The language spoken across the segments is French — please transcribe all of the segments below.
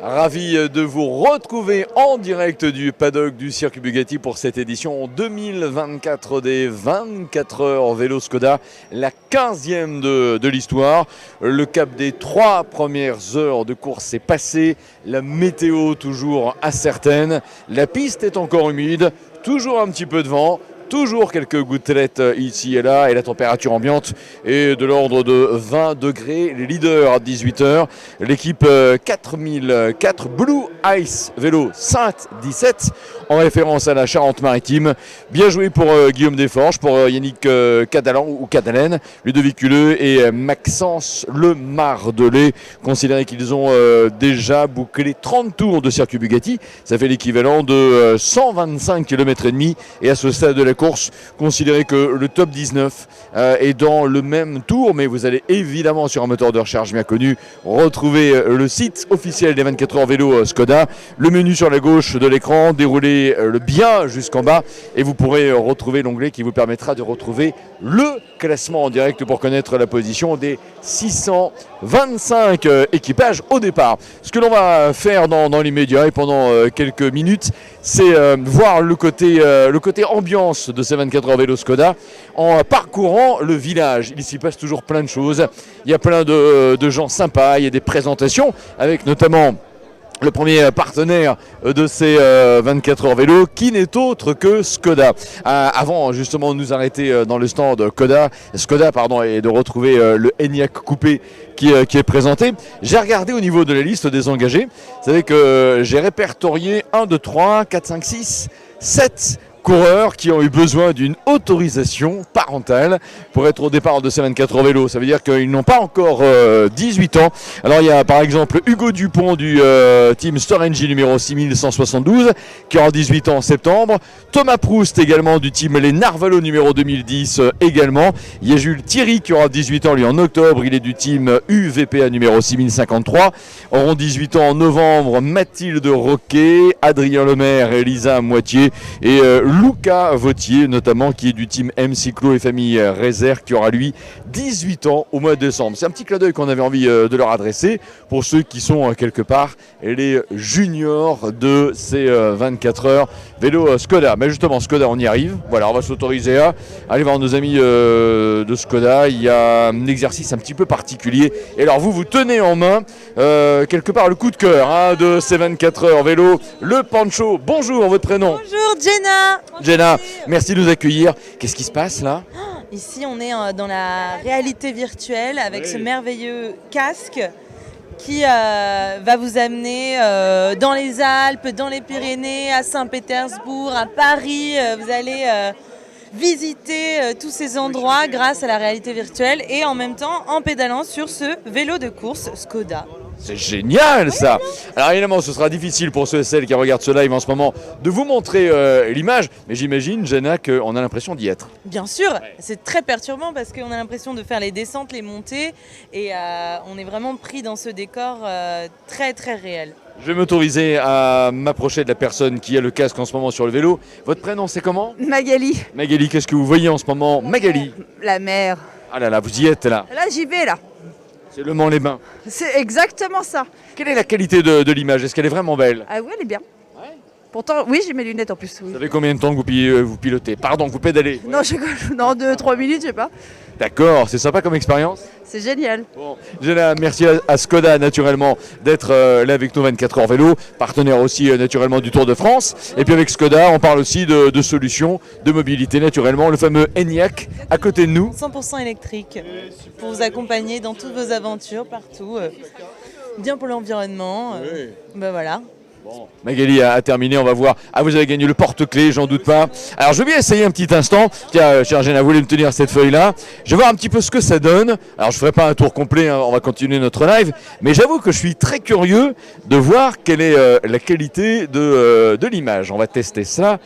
Ravi de vous retrouver en direct du paddock du circuit Bugatti pour cette édition 2024 des 24 heures vélo Skoda, la 15e de l'histoire. Le cap des 3 premières heures de course est passé, la météo toujours incertaine, la piste est encore humide, toujours un petit peu de vent. Toujours quelques gouttelettes ici et là et la température ambiante est de l'ordre de 20 degrés. Les leaders à 18h, l'équipe 4004 Blue Ice Vélo Saint-17 en référence à la Charente-Maritime. Bien joué pour Guillaume Desforges, pour Yannick Cadalan ou Cadalen, Ludovic Huleux et Maxence Le Mardelet. Considérez qu'ils ont déjà bouclé 30 tours de circuit Bugatti. Ça fait l'équivalent de 125 km et demi. Et à ce stade de la course, considérez que le top 19 est dans le même tour, mais vous allez évidemment sur un moteur de recharge bien connu retrouver le site officiel des 24 heures vélo Skoda, le menu sur la gauche de l'écran, déroulez le bien jusqu'en bas et vous pourrez retrouver l'onglet qui vous permettra de retrouver le classement en direct pour connaître la position des 625 équipages au départ. Ce que l'on va faire dans l'immédiat et pendant quelques minutes, c'est voir le côté ambiance de ces 24 heures vélo Skoda en parcourant le village. Il s'y passe toujours plein de choses. Il y a plein de gens sympas, il y a des présentations avec notamment le premier partenaire de ces 24 heures vélo qui n'est autre que Skoda. Avant justement de nous arrêter dans le stand Skoda et de retrouver le Enyaq coupé qui est présenté, j'ai regardé au niveau de la liste des engagés. Vous savez que j'ai répertorié 1, 2, 3, 4, 5, 6, 7 coureurs qui ont eu besoin d'une autorisation parentale pour être au départ de ces 24 heures vélo. Ça veut dire qu'ils n'ont pas encore 18 ans. Alors il y a par exemple Hugo Dupont du team Storengy numéro 6172 qui aura 18 ans en septembre. Thomas Proust également du team Les Narvalo numéro 2010 également. Il y a Jules Thierry qui aura 18 ans lui en octobre. Il est du team UVPA numéro 6053. Auront 18 ans en novembre Mathilde Roquet, Adrien Lemaire, Elisa Moitié et Luca Vautier notamment qui est du team M Cyclo et Famille Réserve qui aura lui 18 ans au mois de décembre. C'est un petit clin d'œil qu'on avait envie de leur adresser pour ceux qui sont quelque part les juniors de ces 24 heures vélo Skoda. Mais justement Skoda on y arrive, voilà on va s'autoriser à aller voir nos amis de Skoda. Il y a un exercice un petit peu particulier et alors vous tenez en main quelque part le coup de cœur de ces 24 heures vélo, le Pancho. Bonjour, votre prénom? Bonjour Jenna. Jenna, merci de nous accueillir. Qu'est-ce qui se passe là? Ici on est dans la réalité virtuelle avec ce merveilleux casque qui va vous amener dans les Alpes, dans les Pyrénées, à Saint-Pétersbourg, à Paris. Vous allez visiter tous ces endroits grâce à la réalité virtuelle et en même temps en pédalant sur ce vélo de course Skoda. C'est génial ça. Alors évidemment ce sera difficile pour ceux et celles qui regardent ce live en ce moment de vous montrer l'image, mais j'imagine Jenna qu'on a l'impression d'y être. Bien sûr, c'est très perturbant parce qu'on a l'impression de faire les descentes, les montées et on est vraiment pris dans ce décor très très réel. Je vais m'autoriser à m'approcher de la personne qui a le casque en ce moment sur le vélo. Votre prénom c'est comment? Magali. Magali, qu'est-ce que vous voyez en ce moment? Magali. La mer. Ah là là, vous y êtes là. Là j'y vais là. C'est le Mans-les-Bains. C'est exactement ça. Quelle est la qualité de l'image? Est-ce qu'elle est vraiment belle? Ah oui, elle est bien. Ouais. Pourtant, oui, j'ai mes lunettes en plus. Oui. Vous savez combien de temps que vous pilotez? Pardon, vous pédalez? Non, non, 2-3 minutes, je sais pas. D'accord, c'est sympa comme expérience? C'est génial. Bon, Jenna, merci à Skoda naturellement d'être là avec nous 24 heures vélo, partenaire aussi naturellement du Tour de France. Et puis avec Skoda, on parle aussi de solutions de mobilité naturellement, le fameux Enyaq à côté de nous. 100% électrique pour vous accompagner dans toutes vos aventures partout. Bien pour l'environnement. Ben voilà. Bon, Magali a terminé, on va voir. Ah, vous avez gagné le porte-clés, j'en doute pas. Alors, je veux bien essayer un petit instant. Tiens, chère Jenna, vous voulez me tenir cette feuille-là? Je vais voir un petit peu ce que ça donne. Alors, je ne ferai pas un tour complet, on va continuer notre live. Mais j'avoue que je suis très curieux de voir quelle est la qualité de l'image. On va tester ça.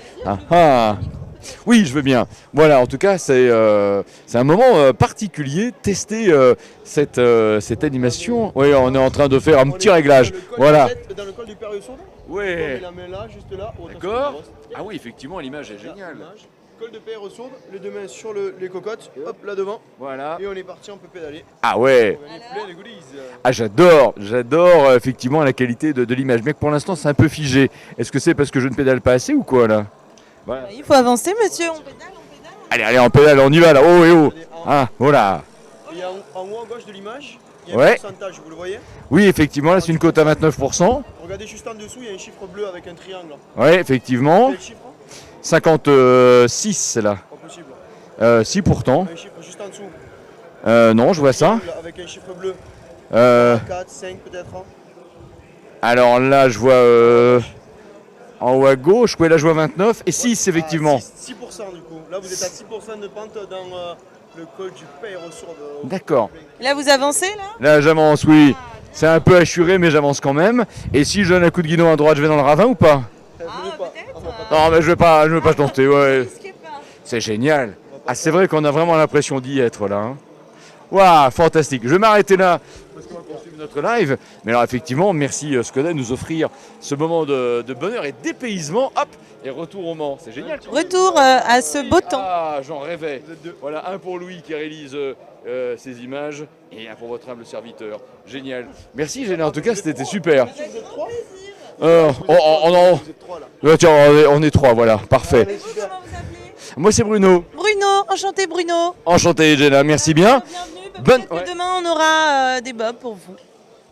Oui, je veux bien. Voilà, en tout cas, c'est un moment particulier. Tester cette animation. Oui, on est en train de faire un petit réglage. Voilà. Dans le col du Père Sourdin. Oui. On met la main là, juste là. D'accord. Ah oui, effectivement, l'image est géniale. Colle de paix ressourde, les deux mains sur les cocottes, hop là devant. Voilà. Et on est parti, on peut pédaler. Ah ouais. On est plein de goodies. Ah j'adore effectivement la qualité de l'image. Mais pour l'instant c'est un peu figé. Est-ce que c'est parce que je ne pédale pas assez ou quoi là? Voilà. Il faut avancer, monsieur. On pédale, on pédale. Allez, on pédale, on y va là. Oh et oh. Ah voilà. Et en haut à gauche de l'image, il y a Ouais. un pourcentage, vous le voyez? Oui effectivement là c'est une cote à 29%. Regardez juste en dessous, il y a un chiffre bleu avec un triangle. Ouais effectivement. Quel chiffre? 56 c'est là. Pas possible. Si pourtant. Un chiffre juste en dessous. Non je vois ça. Triangle avec un chiffre bleu. Euh, 4, 5 peut-être. alors là je vois en haut à gauche, ouais là je vois 29 et 6 effectivement. 6% du coup. Là vous êtes à 6% de pente dans le col du Paix ressourde. D'accord. Là, vous avancez, là? Là j'avance oui. C'est un peu assuré mais j'avance quand même. Et si je donne un coup de guidon à droite je vais dans le ravin ou pas? Non mais je veux pas tenter, ouais. C'est génial. Ah c'est vrai qu'on a vraiment l'impression d'y être là. Hein. Waouh, fantastique. Je vais m'arrêter là parce qu'on va poursuivre notre live. Mais alors effectivement, merci Skoda de nous offrir ce moment de bonheur et dépaysement. Hop, et retour au Mans. C'est génial. Retour à ce beau temps. Ah, j'en rêvais. Voilà, un pour Louis qui réalise ces images et un pour votre humble serviteur. Génial. Merci Génial, en tout cas c'était super. Vous êtes 3? Non. Vous êtes 3 là. Tiens, on est trois, voilà, parfait. Vous, comment vous appelez? Moi c'est Bruno. Bruno, enchanté Bruno. Enchanté Jenna, merci bien. Bienvenue. Bonne- Peut-être que demain, on aura des bobs pour vous.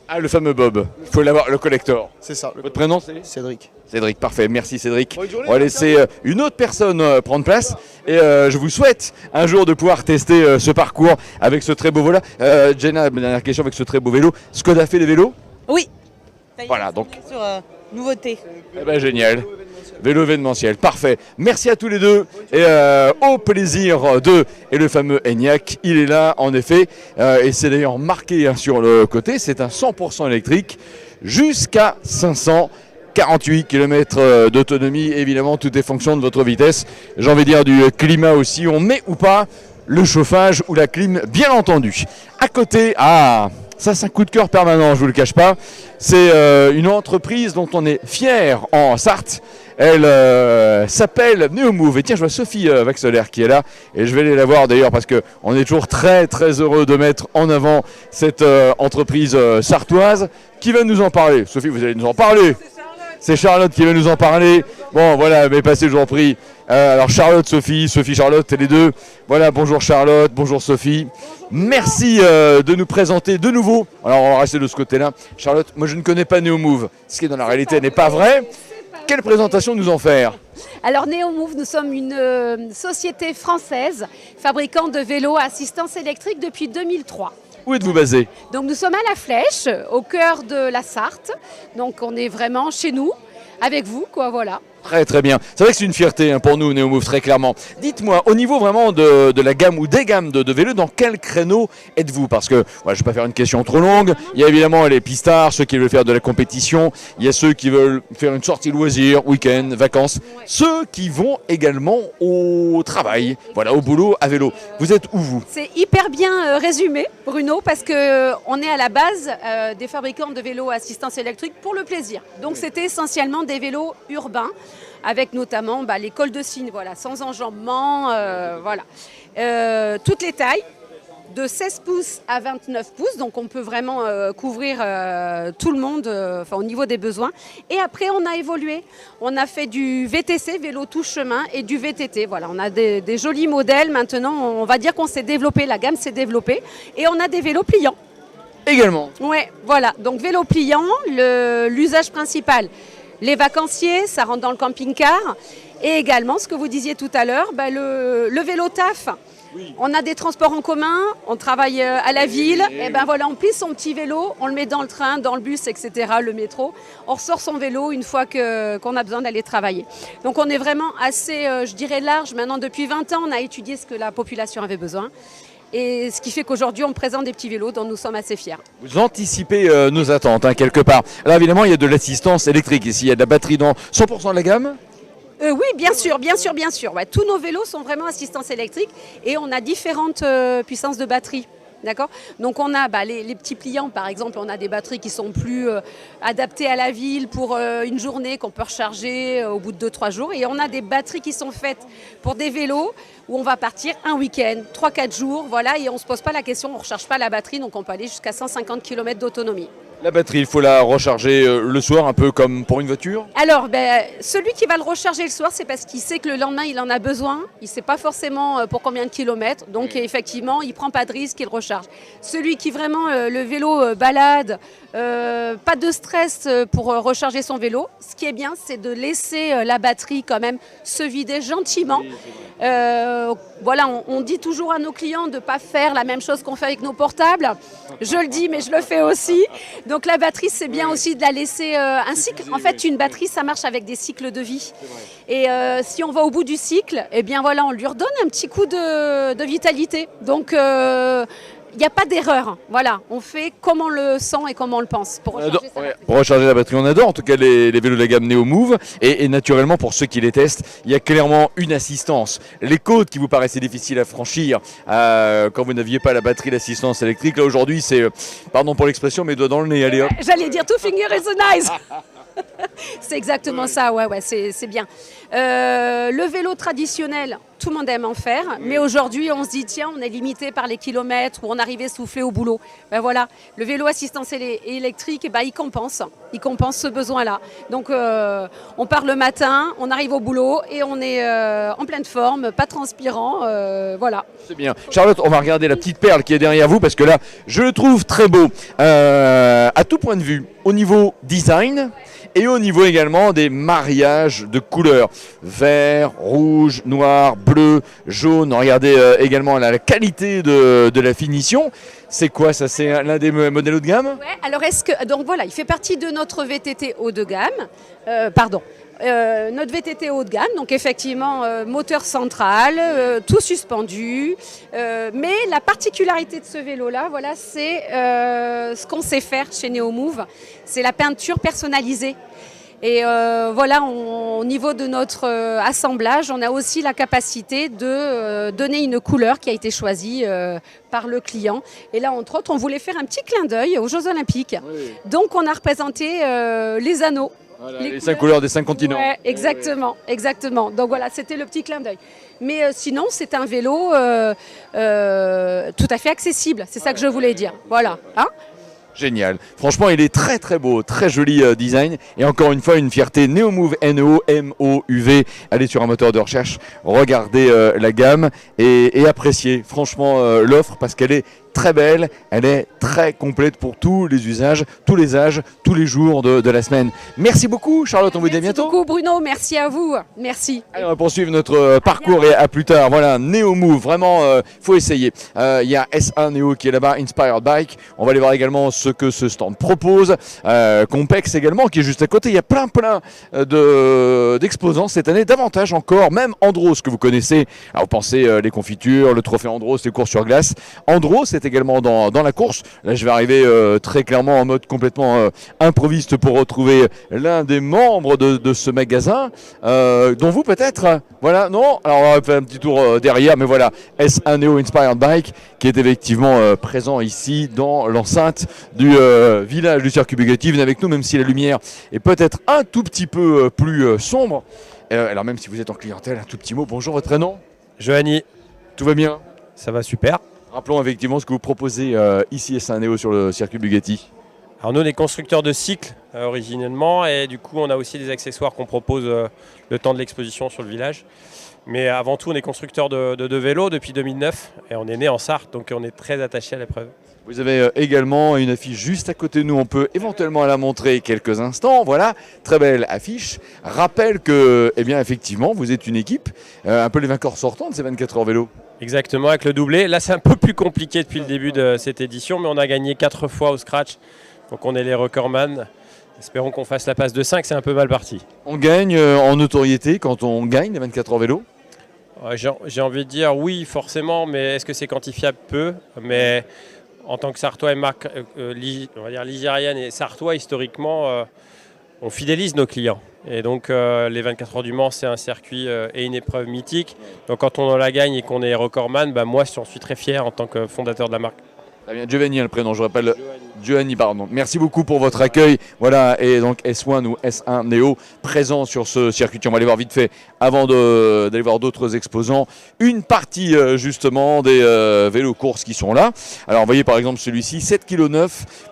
Ah, le fameux Bob. Il faut l'avoir, le collector. C'est ça. Votre prénom c'est Cédric. Cédric, parfait. Merci Cédric. Bonne journée, On va laisser une autre personne prendre place. Et je vous souhaite un jour de pouvoir tester ce parcours avec ce très beau vélo. Jenna, dernière question avec ce très beau vélo. Skoda fait des vélos? Oui. Ça y est, Voilà, c'est donc. sur nouveauté. Eh ben génial. Vélo événementiel, parfait. Merci à tous les deux et au plaisir de et le fameux Enyaq, il est là en effet et c'est d'ailleurs marqué sur le côté, c'est un 100% électrique jusqu'à 548 km d'autonomie. Évidemment, tout est fonction de votre vitesse. J'ai envie de dire du climat aussi, on met ou pas le chauffage ou la clim, bien entendu. À côté, ça c'est un coup de cœur permanent, je vous le cache pas. C'est une entreprise dont on est fier en Sarthe. Elle s'appelle Neomove. Et tiens, je vois Sophie Vaxeler qui est là. Et je vais aller la voir d'ailleurs parce qu'on est toujours très très heureux de mettre en avant cette entreprise sartoise. Qui va nous en parler? Sophie, vous allez nous en parler. C'est Charlotte qui va nous en parler. Bon, voilà, mais passez, je vous en prie. Alors Charlotte, Sophie, Charlotte, les deux. Voilà, bonjour Charlotte, bonjour Sophie. Merci de nous présenter de nouveau. Alors on va rester de ce côté-là. Charlotte, moi je ne connais pas Neomove. Ce qui dans la réalité n'est pas vrai. Quelle présentation nous en faire? Alors Neomove, nous sommes une société française, fabricant de vélos à assistance électrique depuis 2003. Où êtes-vous basé? Donc nous sommes à La Flèche, au cœur de la Sarthe. Donc on est vraiment chez nous, avec vous, quoi, voilà. Très très bien. C'est vrai que c'est une fierté pour nous, Neomove, très clairement. Dites-moi, au niveau vraiment de la gamme ou des gammes de vélos, dans quel créneau êtes-vous? Parce que, je ne vais pas faire une question trop longue. Il y a évidemment les pistards, ceux qui veulent faire de la compétition. Il y a ceux qui veulent faire une sortie loisir, week-end, vacances. Ceux qui vont également au travail, voilà, au boulot à vélo. Vous êtes où, vous? C'est hyper bien résumé, Bruno, parce qu'on est à la base des fabricants de vélos à assistance électrique pour le plaisir. Donc c'était essentiellement des vélos urbains, avec notamment les cols de cygne, voilà, sans enjambement, voilà. Toutes les tailles, de 16 pouces à 29 pouces, donc on peut vraiment couvrir tout le monde au niveau des besoins. Et après, on a évolué. On a fait du VTC, vélo tout chemin, et du VTT. Voilà, on a des jolis modèles. Maintenant, on va dire qu'on s'est développé, la gamme s'est développée. Et on a des vélos pliants. Également. Ouais, voilà. Donc vélo pliant, l'usage principal. Les vacanciers, ça rentre dans le camping-car. Et également, ce que vous disiez tout à l'heure, le vélo taf. Oui. On a des transports en commun, on travaille à la ville. Et ben voilà, on plie son petit vélo, on le met dans le train, dans le bus, etc., le métro. On ressort son vélo une fois qu'on a besoin d'aller travailler. Donc on est vraiment assez, je dirais, large. Maintenant, depuis 20 ans, on a étudié ce que la population avait besoin. Et ce qui fait qu'aujourd'hui, on présente des petits vélos dont nous sommes assez fiers. Vous anticipez nos attentes, quelque part. Alors évidemment, il y a de l'assistance électrique ici. Il y a de la batterie dans 100% de la gamme? Oui, bien sûr. Ouais, tous nos vélos sont vraiment assistance électrique et on a différentes puissances de batterie. D'accord. Donc on a les petits pliants, par exemple, on a des batteries qui sont plus adaptées à la ville pour une journée qu'on peut recharger au bout de 2-3 jours. Et on a des batteries qui sont faites pour des vélos où on va partir un week-end, 3-4 jours, voilà, et on ne se pose pas la question, on ne recharge pas la batterie, donc on peut aller jusqu'à 150 km d'autonomie. La batterie, il faut la recharger le soir, un peu comme pour une voiture? Alors, celui qui va le recharger le soir, c'est parce qu'il sait que le lendemain, il en a besoin. Il ne sait pas forcément pour combien de kilomètres. Donc, effectivement, il ne prend pas de risque, il le recharge. Celui qui vraiment, le vélo balade, pas de stress pour recharger son vélo. Ce qui est bien, c'est de laisser la batterie quand même se vider gentiment. Voilà, on dit toujours à nos clients de ne pas faire la même chose qu'on fait avec nos portables. Je le dis, mais je le fais aussi. Donc la batterie, c'est bien aussi de la laisser un cycle. En fait, une batterie, ça marche avec des cycles de vie. Et si on va au bout du cycle, eh bien voilà, on lui redonne un petit coup de vitalité. Donc il n'y a pas d'erreur. Voilà, on fait comme on le sent et comme on le pense pour recharger sa batterie. Pour recharger la batterie, on adore en tout cas les vélos de la gamme Neo Move. Et naturellement, pour ceux qui les testent, il y a clairement une assistance. Les côtes qui vous paraissaient difficiles à franchir quand vous n'aviez pas la batterie d'assistance électrique, là aujourd'hui, c'est, pardon pour l'expression, mais doigt dans le nez. Allez hop. J'allais dire two finger is a nice. C'est exactement ça, ouais, c'est bien. Le vélo traditionnel, tout le monde aime en faire, mais aujourd'hui on se dit tiens, on est limité par les kilomètres ou on arrive essoufflé au boulot. Ben voilà, le vélo assistance électrique, il compense ce besoin-là. Donc on part le matin, on arrive au boulot et on est en pleine forme, pas transpirant, voilà. C'est bien. Charlotte, on va regarder la petite perle qui est derrière vous parce que là, je le trouve très beau à tout point de vue, au niveau design et au niveau également des mariages de couleurs. Vert, rouge, noir, bleu, jaune. Regardez également la qualité de la finition. C'est quoi ça? C'est l'un des modèles haut de gamme? Ouais, alors donc voilà, il fait partie de notre VTT haut de gamme. Notre VTT haut de gamme, donc effectivement moteur central, tout suspendu. Mais la particularité de ce vélo-là, voilà, c'est ce qu'on sait faire chez Neo Move, c'est la peinture personnalisée. Et voilà, au niveau de notre assemblage, on a aussi la capacité de donner une couleur qui a été choisie par le client. Et là, entre autres, on voulait faire un petit clin d'œil aux Jeux Olympiques. Oui. Donc, on a représenté les anneaux. Voilà, les 5 couleurs des 5 continents. Ouais, exactement, exactement. Donc voilà, c'était le petit clin d'œil. Mais sinon, c'est un vélo tout à fait accessible. C'est ça que je voulais dire. Voilà. Hein? Génial. Franchement, il est très très beau, très joli design. Et encore une fois, une fierté Neo Move, N-E-O-M-O-U-V. Allez sur un moteur de recherche, regardez la gamme et appréciez franchement l'offre parce qu'elle est très belle, elle est très complète pour tous les usages, tous les âges, tous les jours de la semaine. Merci beaucoup Charlotte, on vous dit à bientôt. Merci beaucoup Bruno, merci à vous. Merci. Allez, on va poursuivre notre parcours et à plus tard. Voilà, Neo Move, vraiment, faut essayer. Il y a S1 Neo qui est là-bas, Inspired Bike. On va aller voir également ce que ce stand propose. Compex également qui est juste à côté. Il y a plein d'exposants cette année, davantage encore, même Andros que vous connaissez. Alors vous pensez les confitures, le trophée Andros, les courses sur glace. Andros, c'est également dans la course. Là, je vais arriver très clairement en mode complètement improviste pour retrouver l'un des membres de ce magasin, dont vous peut-être. Voilà, non? Alors, on va faire un petit tour derrière, mais voilà, S1 Neo Inspired Bike qui est effectivement présent ici dans l'enceinte du village du circuit Bugatti. Venez avec nous, même si la lumière est peut-être un tout petit peu plus sombre. Alors, même si vous êtes en clientèle, un tout petit mot. Bonjour, votre prénom? Johanny. Tout va bien? Ça va super. Rappelons effectivement ce que vous proposez ici à S1 Neo sur le circuit Bugatti. Alors nous on est constructeurs de cycles originellement et du coup on a aussi des accessoires qu'on propose le temps de l'exposition sur le village. Mais avant tout on est constructeurs de vélos depuis 2009 et on est né en Sarthe donc on est très attaché à l'épreuve. Vous avez également une affiche juste à côté de nous, on peut éventuellement la montrer quelques instants. Voilà, très belle affiche. Rappelle que, eh bien effectivement, vous êtes une équipe, un peu les vainqueurs sortants de ces 24 heures vélo. Exactement, avec le doublé. Là c'est un peu plus compliqué depuis le début de cette édition, mais on a gagné 4 fois au scratch. Donc on est les recordman. Espérons qu'on fasse la passe de 5, c'est un peu mal parti. On gagne en notoriété quand on gagne les 24 heures vélo? J'ai envie de dire oui, forcément, mais est-ce que c'est quantifiable? Peu. Mais en tant que Sartois et marque, on va dire ligérienne et Sartois, historiquement, on fidélise nos clients. Et donc les 24 heures du Mans, c'est un circuit et une épreuve mythique. Donc quand on la gagne et qu'on est recordman, moi j'en suis très fier en tant que fondateur de la marque. Très bien, Giovanni, le prénom, je rappelle. Giovanni, pardon. Merci beaucoup pour votre accueil. Voilà, et donc S1 ou S1 Neo présent sur ce circuit. On va aller voir vite fait, avant d'aller voir d'autres exposants, une partie justement des vélos courses qui sont là. Alors, vous voyez par exemple celui-ci, 7,9 kg,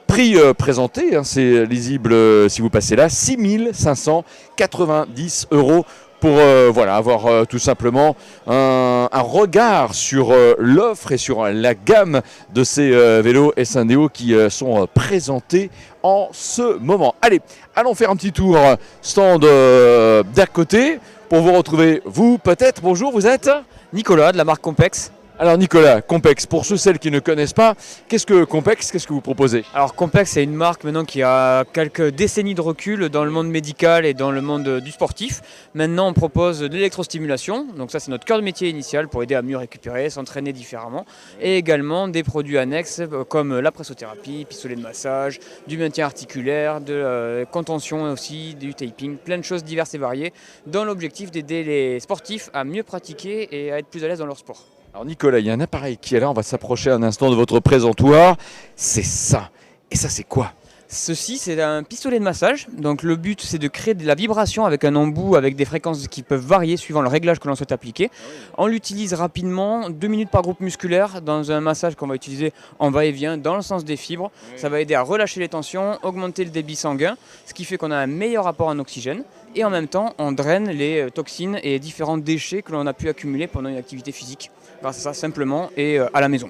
prix présenté, hein, c'est lisible si vous passez là, 6 590 €. Pour voilà, avoir tout simplement un regard sur l'offre et sur la gamme de ces vélos S1 Neo qui sont présentés en ce moment. Allez, allons faire un petit tour stand d'à côté pour vous retrouver. Vous peut-être, bonjour, vous êtes Nicolas de la marque Compex. Alors Nicolas, Compex, pour ceux celles qui ne connaissent pas, qu'est-ce que Compex, qu'est-ce que vous proposez? Alors Compex, c'est une marque maintenant qui a quelques décennies de recul dans le monde médical et dans le monde du sportif. Maintenant on propose de l'électrostimulation, donc ça c'est notre cœur de métier initial pour aider à mieux récupérer, s'entraîner différemment. Et également des produits annexes comme la pressothérapie, pistolet de massage, du maintien articulaire, de contention aussi, du taping, plein de choses diverses et variées dans l'objectif d'aider les sportifs à mieux pratiquer et à être plus à l'aise dans leur sport. Alors Nicolas, il y a un appareil qui est là, on va s'approcher un instant de votre présentoir. C'est ça. Et ça c'est quoi? Ceci, c'est un pistolet de massage. Donc le but, c'est de créer de la vibration avec un embout, avec des fréquences qui peuvent varier suivant le réglage que l'on souhaite appliquer. On l'utilise rapidement, 2 minutes par groupe musculaire, dans un massage qu'on va utiliser en va-et-vient, dans le sens des fibres. Ça va aider à relâcher les tensions, augmenter le débit sanguin, ce qui fait qu'on a un meilleur apport en oxygène. Et en même temps, on draine les toxines et différents déchets que l'on a pu accumuler pendant une activité physique. Grâce à ça, simplement, et à la maison.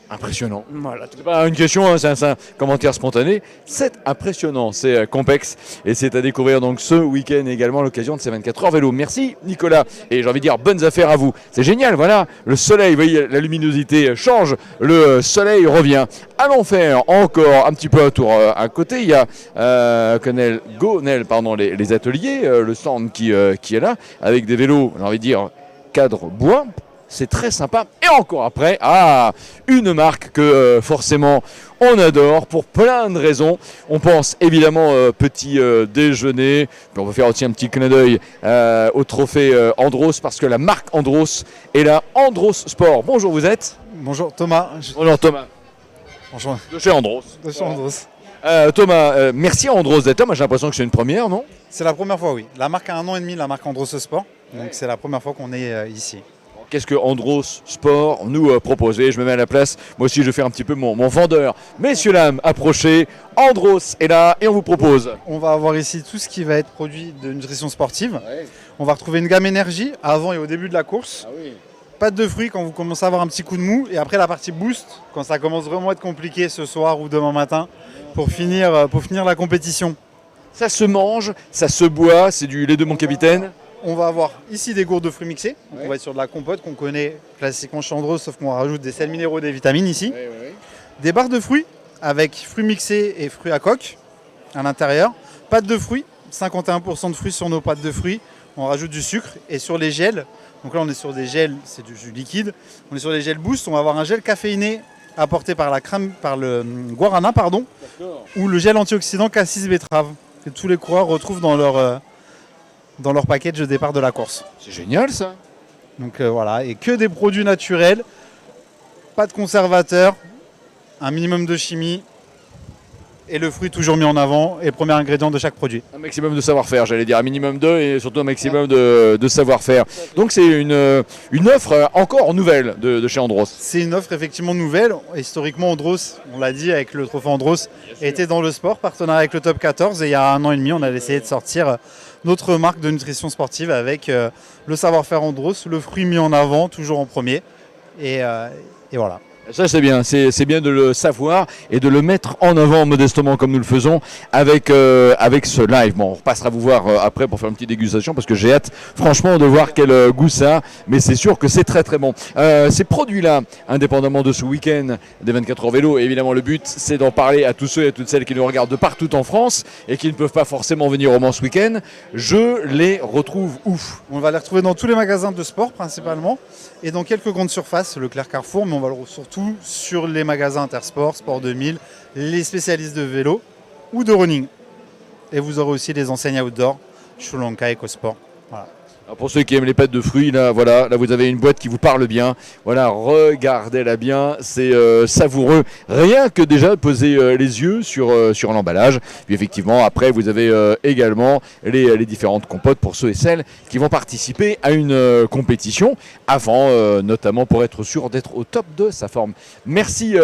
Impressionnant. Voilà. C'est pas une question, hein, c'est un commentaire spontané. C'est impressionnant, c'est Compex et c'est à découvrir donc ce week-end également à l'occasion de ces 24 heures vélo. Merci Nicolas et j'ai envie de dire bonnes affaires à vous. C'est génial, voilà, le soleil, vous voyez, la luminosité change, le soleil revient. Allons faire encore un petit peu un tour à côté. Il y a Gonel, les ateliers, le stand qui est là avec des vélos, j'ai envie de dire cadre bois. C'est très sympa. Et encore après, une marque que forcément on adore pour plein de raisons. On pense évidemment petit déjeuner. Puis on va faire aussi un petit clin d'œil au trophée Andros parce que la marque Andros est là. Andros Sport. Bonjour, vous êtes? Bonjour Thomas. Bonjour Thomas. Bonjour. De chez Andros. De chez Andros. Thomas, merci à Andros d'être là. Moi j'ai l'impression que c'est une première, non? C'est la première fois, oui. La marque a 1 an et demi, la marque Andros Sport. Donc c'est la première fois qu'on est ici. Qu'est-ce que Andros Sport nous proposait? Je me mets à la place. Moi aussi, je vais faire un petit peu mon vendeur. Messieurs, dames, approchez. Andros est là et on vous propose. On va avoir ici tout ce qui va être produit de nutrition sportive. Ouais. On va retrouver une gamme énergie avant et au début de la course. Ah oui. Pâte de fruits quand vous commencez à avoir un petit coup de mou. Et après la partie boost, quand ça commence vraiment à être compliqué ce soir ou demain matin pour finir la compétition. Ça se mange, ça se boit, c'est du lait de mon capitaine. On va avoir ici des gourdes de fruits mixés. Donc on va être sur de la compote qu'on connaît classiquement chez Andros, sauf qu'on rajoute des sels minéraux et des vitamines ici. Des barres de fruits avec fruits mixés et fruits à coque à l'intérieur. Pâte de fruits, 51% de fruits sur nos pâtes de fruits. On rajoute du sucre et sur les gels. Donc là on est sur des gels, c'est du jus liquide. On est sur les gels boost. On va avoir un gel caféiné apporté par le guarana, ou le gel antioxydant cassis betterave que tous les coureurs retrouvent dans leur package de départ de la course. C'est génial ça. Donc voilà, et que des produits naturels, pas de conservateurs, un minimum de chimie et le fruit toujours mis en avant et premier ingrédient de chaque produit. Un maximum de savoir-faire, j'allais dire, un minimum de et surtout un maximum de savoir-faire. Donc c'est une offre encore nouvelle de chez Andros. C'est une offre effectivement nouvelle. Historiquement, Andros, on l'a dit avec le trophée Andros, était dans le sport, partenaire avec le Top 14 et il y a 1 an et demi, on a essayé de sortir notre marque de nutrition sportive avec le savoir-faire Andros, le fruit mis en avant, toujours en premier. Et voilà. Ça c'est bien, c'est bien de le savoir et de le mettre en avant modestement comme nous le faisons avec ce live. Bon, on repassera vous voir après pour faire une petite dégustation parce que j'ai hâte franchement de voir quel goût ça a, mais c'est sûr que c'est très très bon. Ces produits-là, indépendamment de ce week-end des 24 heures vélo, évidemment le but c'est d'en parler à tous ceux et à toutes celles qui nous regardent de partout en France et qui ne peuvent pas forcément venir au Mans ce week-end. Je les retrouve où? On va les retrouver dans tous les magasins de sport principalement et dans quelques grandes surfaces, Leclerc, Carrefour, mais on va le retrouver surtout sur les magasins Intersport, Sport 2000, les spécialistes de vélo ou de running. Et vous aurez aussi les enseignes outdoor, Sri Lanka, EcoSport. Voilà. Alors pour ceux qui aiment les pâtes de fruits, là, voilà, là vous avez une boîte qui vous parle bien. Voilà, regardez-la bien, c'est savoureux. Rien que déjà de poser les yeux sur l'emballage. Puis effectivement, après vous avez également les différentes compotes pour ceux et celles qui vont participer à une compétition avant, notamment pour être sûr d'être au top de sa forme. Merci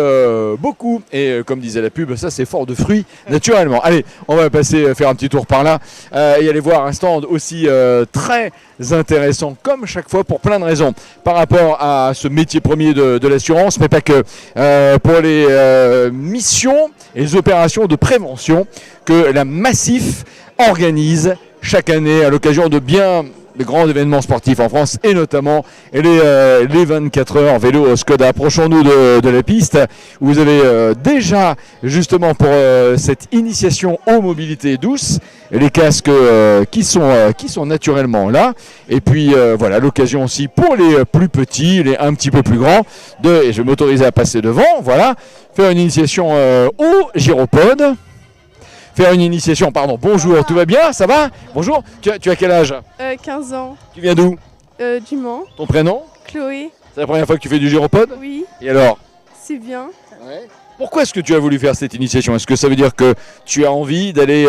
beaucoup. Et comme disait la pub, ça c'est fort de fruits naturellement. Allez, on va passer faire un petit tour par là et aller voir un stand aussi très intéressant comme chaque fois pour plein de raisons par rapport à ce métier premier de l'assurance, mais pas que, pour les missions et les opérations de prévention que la Massif organise chaque année à l'occasion de bien des grands événements sportifs en France et notamment les 24 heures vélo Skoda. Approchons-nous de la piste où vous avez déjà justement pour cette initiation aux mobilités douces les casques qui sont naturellement là et puis voilà l'occasion aussi pour les plus petits, les un petit peu plus grands et je vais m'autoriser à passer devant, voilà, faire une initiation au gyropode. Faire une initiation, pardon, bonjour, tout va bien, ça va? Bonjour, tu as quel âge? 15 ans. Tu viens d'où? Du Mans. Ton prénom? Chloé. C'est la première fois que tu fais du gyropode? Oui. Et alors? C'est bien. Ouais. Pourquoi est-ce que tu as voulu faire cette initiation? Est-ce que ça veut dire que tu as envie d'aller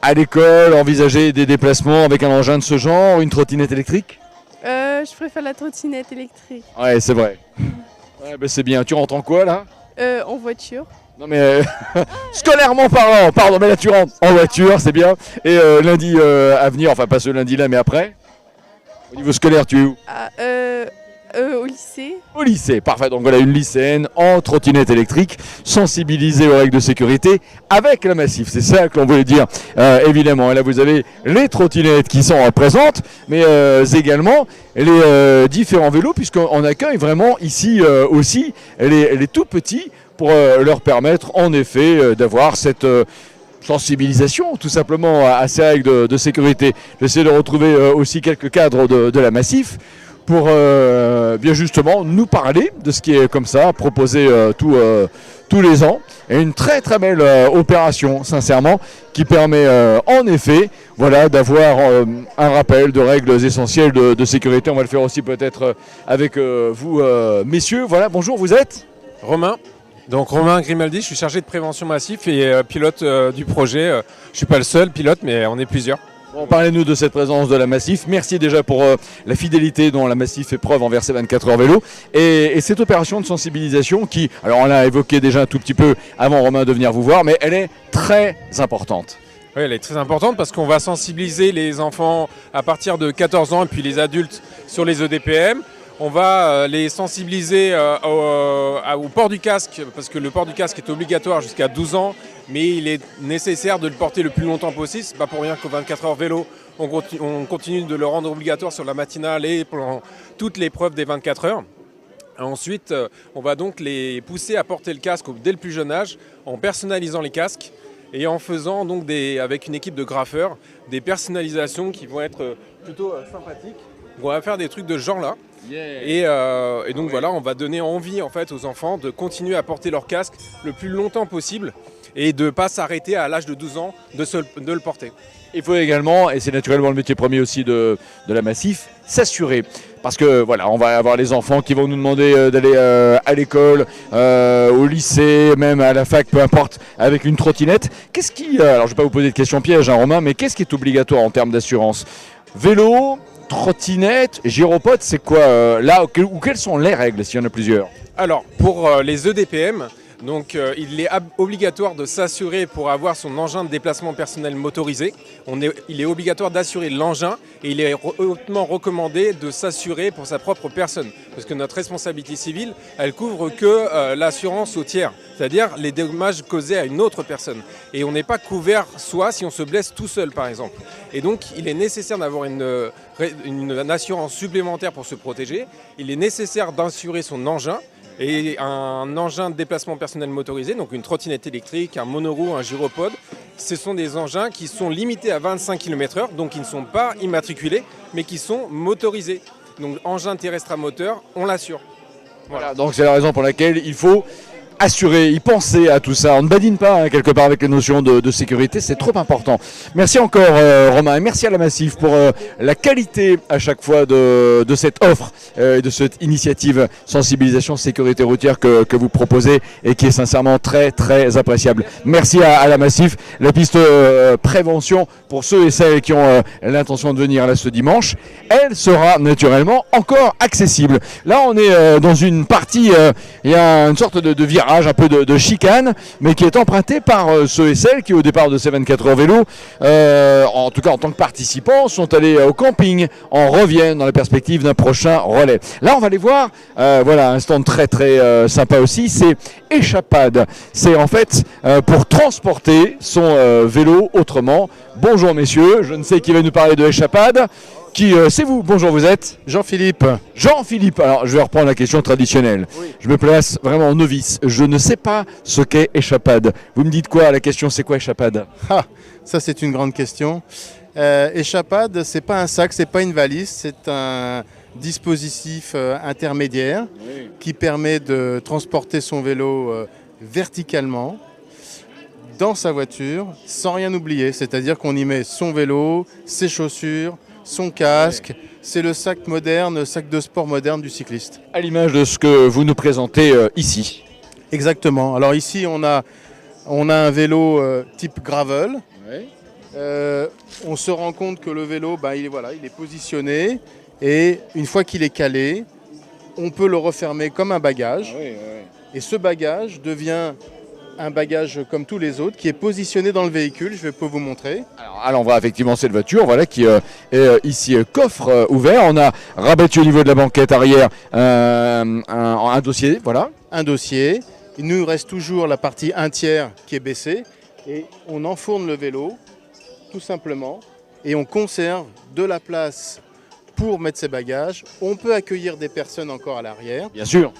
à l'école, envisager des déplacements avec un engin de ce genre, une trottinette électrique? Je préfère la trottinette électrique. Ouais, c'est vrai. Ouais, bah c'est bien. Tu rentres en quoi là? En voiture. Non mais scolairement parlant, pardon, mais là tu rentres en voiture, c'est bien. Et lundi à venir, enfin pas ce lundi là, mais après, au niveau scolaire, tu es où? Au lycée. Au lycée, parfait. Donc voilà une lycéenne en trottinette électrique, sensibilisée aux règles de sécurité avec la Massif. C'est ça que l'on voulait dire, évidemment. Et là vous avez les trottinettes qui sont présentes, mais également les différents vélos, puisqu'on accueille vraiment ici aussi les tout petits, pour leur permettre en effet d'avoir cette sensibilisation tout simplement à ces règles de sécurité. J'essaie de retrouver aussi quelques cadres de la Massif pour bien justement nous parler de ce qui est comme ça, proposé tous les ans. Et une très très belle opération, sincèrement, qui permet en effet voilà, d'avoir un rappel de règles essentielles de sécurité. On va le faire aussi peut-être avec vous, messieurs. Voilà, bonjour, vous êtes? Romain. Donc Romain Grimaldi, je suis chargé de prévention Massif et pilote du projet. Je ne suis pas le seul pilote, mais on est plusieurs. Bon, parlez-nous de cette présence de la Massif. Merci déjà pour la fidélité dont la Massif fait preuve envers ces 24 heures vélo. Et cette opération de sensibilisation qui, alors on l'a évoqué déjà un tout petit peu avant Romain de venir vous voir, mais elle est très importante. Oui, elle est très importante parce qu'on va sensibiliser les enfants à partir de 14 ans et puis les adultes sur les EDPM. On va les sensibiliser au port du casque, parce que le port du casque est obligatoire jusqu'à 12 ans, mais il est nécessaire de le porter le plus longtemps possible. C'est pas pour rien qu'au 24 heures vélo, on continue de le rendre obligatoire sur la matinale et pendant toute l'épreuve des 24 heures. Ensuite, on va donc les pousser à porter le casque dès le plus jeune âge, en personnalisant les casques et en faisant donc avec une équipe de graffeurs des personnalisations qui vont être plutôt sympathiques. On va faire des trucs de ce genre-là. Yeah. Et donc voilà, on va donner envie en fait aux enfants de continuer à porter leur casque le plus longtemps possible et de ne pas s'arrêter à l'âge de 12 ans de le porter. Il faut également, et c'est naturellement le métier premier aussi de la Massif, s'assurer. Parce que voilà, on va avoir les enfants qui vont nous demander d'aller à l'école, au lycée, même à la fac, peu importe, avec une trottinette. Qu'est-ce qui, alors je ne vais pas vous poser de questions pièges, hein, Romain, mais qu'est-ce qui est obligatoire en termes d'assurance? Vélo, trottinette, gyropode, c'est quoi là, ou quelles sont les règles s'il y en a plusieurs? Alors, pour les EDPM, donc, il est obligatoire de s'assurer pour avoir son engin de déplacement personnel motorisé. Il est obligatoire d'assurer l'engin et il est hautement recommandé de s'assurer pour sa propre personne. Parce que notre responsabilité civile, elle couvre que l'assurance au tiers, c'est-à-dire les dommages causés à une autre personne. Et on n'est pas couvert soi si on se blesse tout seul par exemple. Et donc il est nécessaire d'avoir une assurance supplémentaire pour se protéger. Il est nécessaire d'assurer son engin. Et un engin de déplacement personnel motorisé, donc une trottinette électrique, un monoroue, un gyropode, ce sont des engins qui sont limités à 25 km/h, donc ils ne sont pas immatriculés, mais qui sont motorisés. Donc engin terrestre à moteur, on l'assure. Voilà, donc c'est la raison pour laquelle il faut assurer, y penser à tout ça. On ne badine pas hein, quelque part avec les notions de sécurité, c'est trop important. Merci encore Romain et merci à la Massif pour la qualité à chaque fois de cette offre et de cette initiative sensibilisation sécurité routière que vous proposez et qui est sincèrement très très appréciable. Merci à la Massif. La piste prévention pour ceux et celles qui ont l'intention de venir là ce dimanche, elle sera naturellement encore accessible. Là on est dans une partie, il y a une sorte de virage, un peu de chicane, mais qui est emprunté par ceux et celles qui au départ de ces 24 heures vélo, en tout cas en tant que participants, sont allés au camping, en reviennent dans la perspective d'un prochain relais. Là on va aller voir, voilà un stand très très sympa aussi, c'est Échappade. C'est en fait pour transporter son vélo autrement. Bonjour messieurs, je ne sais qui va nous parler de Échappade. Qui c'est vous? Bonjour, vous êtes Jean-Philippe. Jean-Philippe. Alors, je vais reprendre la question traditionnelle. Oui. Je me place vraiment en novice. Je ne sais pas ce qu'est Échappade. Vous me dites quoi? La question, c'est quoi Échappade? Ça, c'est une grande question. Échappade, c'est pas un sac, c'est pas une valise, c'est un dispositif intermédiaire qui permet de transporter son vélo verticalement dans sa voiture sans rien oublier. C'est-à-dire qu'on y met son vélo, ses chaussures, son casque, c'est le sac moderne, sac de sport moderne du cycliste. À l'image de ce que vous nous présentez ici. Exactement. Alors ici, on a un vélo type gravel. On se rend compte que le vélo, il est positionné et une fois qu'il est calé, on peut le refermer comme un bagage. Et ce bagage devient un bagage comme tous les autres qui est positionné dans le véhicule. Je vais vous montrer. Alors on voit effectivement cette voiture voilà, qui est ici coffre ouvert. On a rabattu au niveau de la banquette arrière un dossier. Voilà. Un dossier. Il nous reste toujours la partie 1/3 qui est baissée et on enfourne le vélo tout simplement et on conserve de la place pour mettre ses bagages. On peut accueillir des personnes encore à l'arrière. Bien sûr.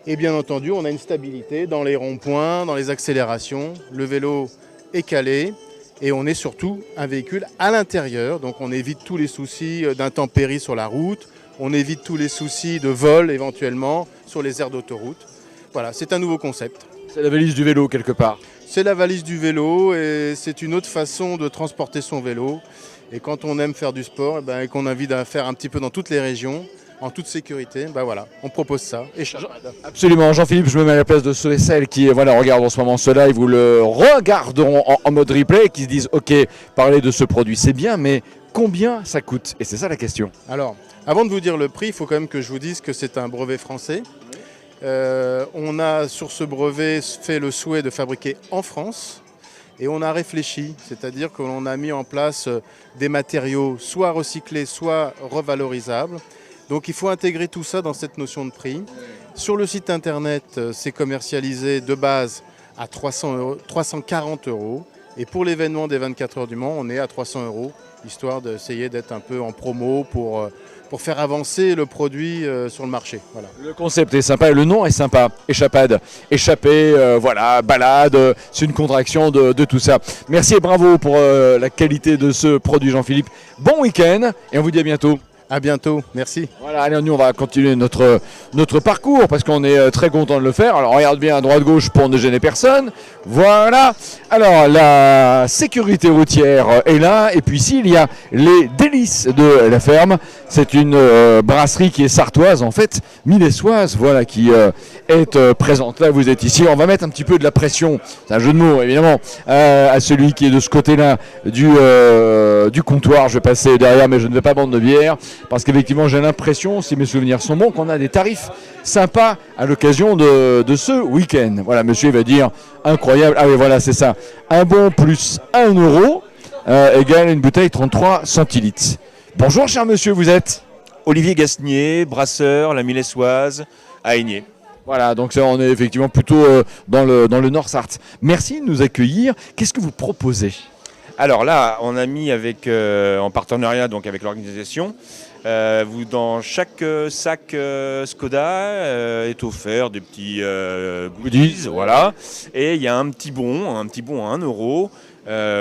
Et bien entendu, on a une stabilité dans les ronds-points, dans les accélérations. Le vélo est calé et on est surtout un véhicule à l'intérieur. Donc on évite tous les soucis d'intempéries sur la route. On évite tous les soucis de vol éventuellement sur les aires d'autoroute. Voilà, c'est un nouveau concept. C'est la valise du vélo quelque part. C'est la valise du vélo et c'est une autre façon de transporter son vélo. Et quand on aime faire du sport et qu'on invite à faire un petit peu dans toutes les régions, en toute sécurité, voilà, on propose ça. Absolument, Jean-Philippe, je me mets à la place de ceux et celles qui regardent en ce moment ce live, vous le regarderont en mode replay et qui se disent ok, parler de ce produit c'est bien, mais combien ça coûte? Et c'est ça la question. Alors, avant de vous dire le prix, il faut quand même que je vous dise que c'est un brevet français. On a sur ce brevet fait le souhait de fabriquer en France. Et on a réfléchi, c'est-à-dire que l'on a mis en place des matériaux soit recyclés, soit revalorisables. Donc il faut intégrer tout ça dans cette notion de prix. Sur le site internet, c'est commercialisé de base à 340 €. Et pour l'événement des 24 heures du Mans, on est à 300 €, histoire d'essayer d'être un peu en promo pour faire avancer le produit sur le marché. Voilà. Le concept est sympa, le nom est sympa. Échappade, échapper, balade, c'est une contraction de tout ça. Merci et bravo pour la qualité de ce produit Jean-Philippe. Bon week-end et on vous dit à bientôt. À bientôt, merci. Voilà, allez, nous on va continuer notre parcours parce qu'on est très content de le faire. Alors regarde bien à droite-gauche pour ne gêner personne. Voilà. Alors la sécurité routière est là et puis ici il y a les délices de la ferme. C'est une brasserie qui est sartoise en fait, milessoise, voilà, qui est présente. Là vous êtes ici, on va mettre un petit peu de la pression, c'est un jeu de mots évidemment, à celui qui est de ce côté-là du comptoir. Je vais passer derrière mais je ne vais pas vendre de bière. Parce qu'effectivement, j'ai l'impression, si mes souvenirs sont bons, qu'on a des tarifs sympas à l'occasion de ce week-end. Voilà, monsieur il va dire incroyable. Ah oui, voilà, c'est ça. Un bon plus 1 € égale une bouteille 33 centilitres. Bonjour, cher monsieur, vous êtes Olivier Gasnier, brasseur, la Milessoise, à Aigné. Voilà, donc ça, on est effectivement plutôt dans le Nord-Sarthe. Merci de nous accueillir. Qu'est-ce que vous proposez ? Alors là, on a mis en partenariat donc avec l'organisation, dans chaque sac Skoda est offert des petits goodies, voilà. Et il y a un petit bon à 1 €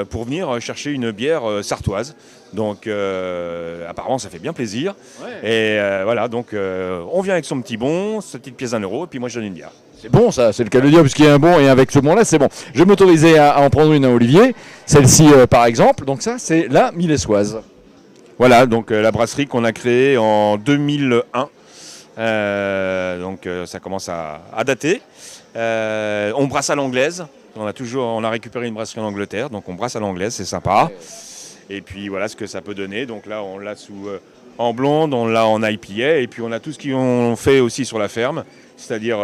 pour venir chercher une bière sartoise. Donc apparemment ça fait bien plaisir. Ouais. Et voilà, donc on vient avec son petit bon, sa petite pièce d'1 € et puis moi je donne une bière. C'est bon ça, c'est le cas de le dire, puisqu'il y a un bon et avec ce bon-là, c'est bon. Je vais m'autoriser à en prendre une à Olivier. Celle-ci, par exemple, donc ça, c'est la Millessoise. Voilà, donc la brasserie qu'on a créée en 2001. Donc ça commence à dater. On brasse à l'anglaise. On a récupéré une brasserie en Angleterre, donc on brasse à l'anglaise, c'est sympa. Et puis voilà ce que ça peut donner. Donc là, on l'a en blonde, on l'a en IPA, et puis on a tout ce qu'on fait aussi sur la ferme, c'est-à-dire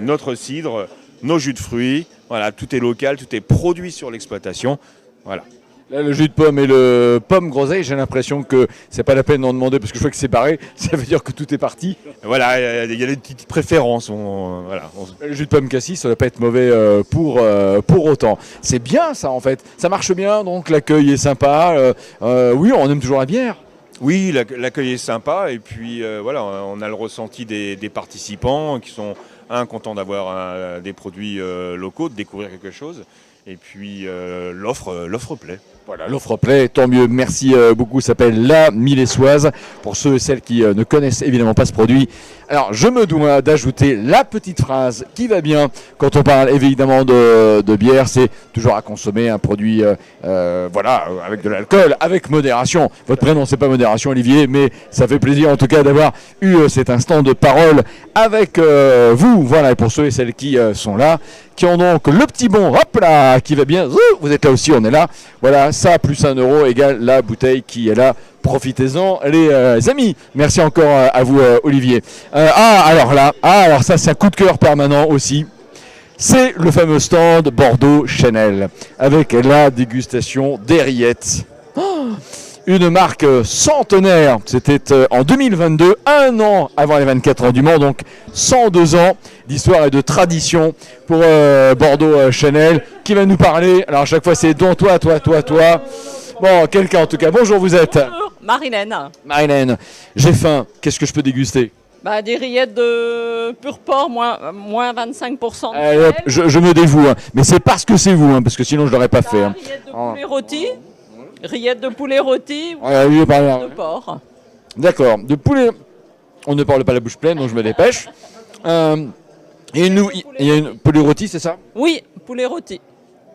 notre cidre, nos jus de fruits. Voilà, tout est local, tout est produit sur l'exploitation. Voilà. Là, le jus de pomme et le pomme groseille, j'ai l'impression que c'est pas la peine d'en demander parce que je vois que c'est barré. Ça veut dire que tout est parti. Voilà, il y a des petites préférences. Le jus de pomme cassis, ça ne va pas être mauvais pour autant. C'est bien ça en fait. Ça marche bien, donc l'accueil est sympa. Oui, on aime toujours la bière. Oui, l'accueil est sympa et puis voilà, on a le ressenti des participants qui sont contents d'avoir des produits locaux, de découvrir quelque chose. Et puis l'offre plaît. Voilà, l'offre plaît, tant mieux. Merci beaucoup. Ça s'appelle la Millessoise. Pour ceux et celles qui ne connaissent évidemment pas ce produit. Alors, je me dois d'ajouter la petite phrase qui va bien quand on parle évidemment de bière. C'est toujours à consommer un produit, voilà, avec de l'alcool, avec modération. Votre prénom, c'est pas modération, Olivier, mais ça fait plaisir en tout cas d'avoir eu cet instant de parole avec vous. Voilà, et pour ceux et celles qui sont là, qui ont donc le petit bon, hop là, qui va bien. Vous êtes là aussi, on est là. Voilà, ça plus 1 € égale la bouteille qui est là. Profitez-en, les amis. Merci encore à vous, Olivier. Alors ça, c'est un coup de cœur permanent aussi. C'est le fameux stand Bordeaux Chanel avec la dégustation des rillettes. Une marque centenaire. C'était en 2022, 1 an avant les 24 ans du Mans, donc 102 ans d'histoire et de tradition pour Bordeaux Chanel. Qui va nous parler? Alors à chaque fois, c'est toi. Bon, quelqu'un en tout cas. Bonjour, vous êtes Marilène. Marilène, j'ai faim. Qu'est-ce que je peux déguster? Des rillettes de pur porc, moins 25%. Allez, hop, je me dévoue. Hein. Mais c'est parce que c'est vous, hein, parce que sinon je ne l'aurais pas fait. Hein. Rillettes de poulet rôti. Rillettes de poulet rôti ou de porc. D'accord. De poulet, on ne parle pas la bouche pleine, donc je me dépêche. Il y a une poulet rôti, c'est ça? Oui, poulet rôti.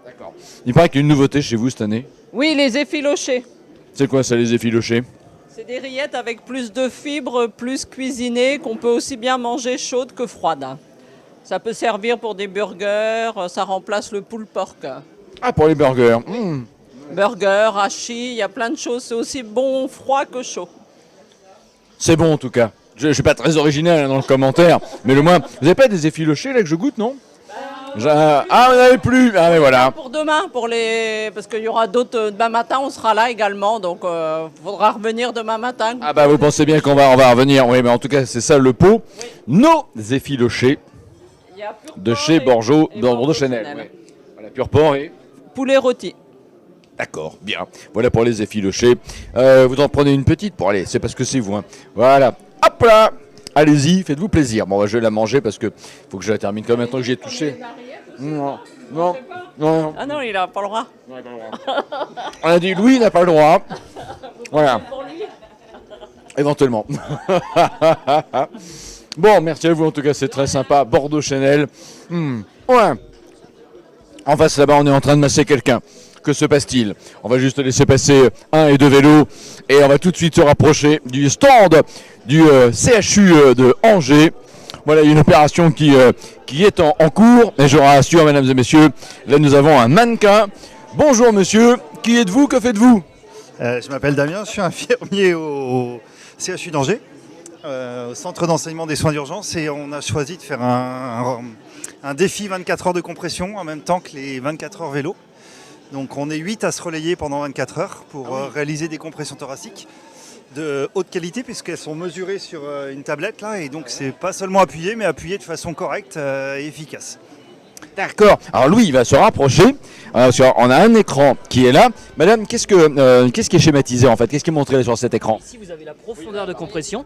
D'accord. Il paraît qu'il y a une nouveauté chez vous cette année. Oui, les effilochés. C'est quoi ça, les effilochés? C'est des rillettes avec plus de fibres, plus cuisinées, qu'on peut aussi bien manger chaudes que froides. Ça peut servir pour des burgers, ça remplace le pulled pork. Ah, pour les burgers. Burgers, hachis, il y a plein de choses. C'est aussi bon froid que chaud. C'est bon en tout cas. Je ne suis pas très original dans le commentaire, mais le moins. Vous n'avez pas des effilochés là que je goûte, non? Vous n'en avez plus. Ah mais voilà. Pour demain, parce qu'il y aura d'autres. Demain matin, on sera là également, donc il faudra revenir demain matin. Ah bah vous pensez bien qu'on va revenir. Oui, mais en tout cas c'est ça le pot. Oui. Nos effilochés de chez Bordeaux Chanel. Ouais. Voilà, pur porc et poulet rôti. D'accord, bien. Voilà pour les effilochés. Vous en prenez une petite pour aller. C'est parce que c'est vous. Hein. Voilà. Hop là. Allez-y, faites-vous plaisir. Bon, je vais la manger parce que faut que je la termine quand même maintenant que j'y ai touché. Non. Ah non, il n'a pas le droit. On a dit Louis n'a pas le droit. Voilà. Éventuellement. Bon, merci à vous en tout cas, c'est très sympa. Bordeaux Chanel. Ouais. En face là-bas, on est en train de masser quelqu'un. Que se passe-t-il? On va juste laisser passer 1 et 2 vélos et on va tout de suite se rapprocher du stand du CHU de Angers. Voilà, une opération qui est en cours. Et je rassure, mesdames et messieurs, là nous avons un mannequin. Bonjour monsieur, qui êtes-vous? Que faites-vous? Je m'appelle Damien, je suis infirmier au CHU d'Angers, au centre d'enseignement des soins d'urgence, et on a choisi de faire un défi 24 heures de compression en même temps que les 24 heures vélo. Donc on est 8 à se relayer pendant 24 heures pour réaliser des compressions thoraciques de haute qualité puisqu'elles sont mesurées sur une tablette là, et donc c'est pas seulement appuyé mais appuyé de façon correcte et efficace. D'accord. Alors Louis, il va se rapprocher. On a un écran qui est là. Madame, qu'est-ce qui est schématisé en fait? Qu'est-ce qui est montré sur cet écran? Ici vous avez la profondeur de compression.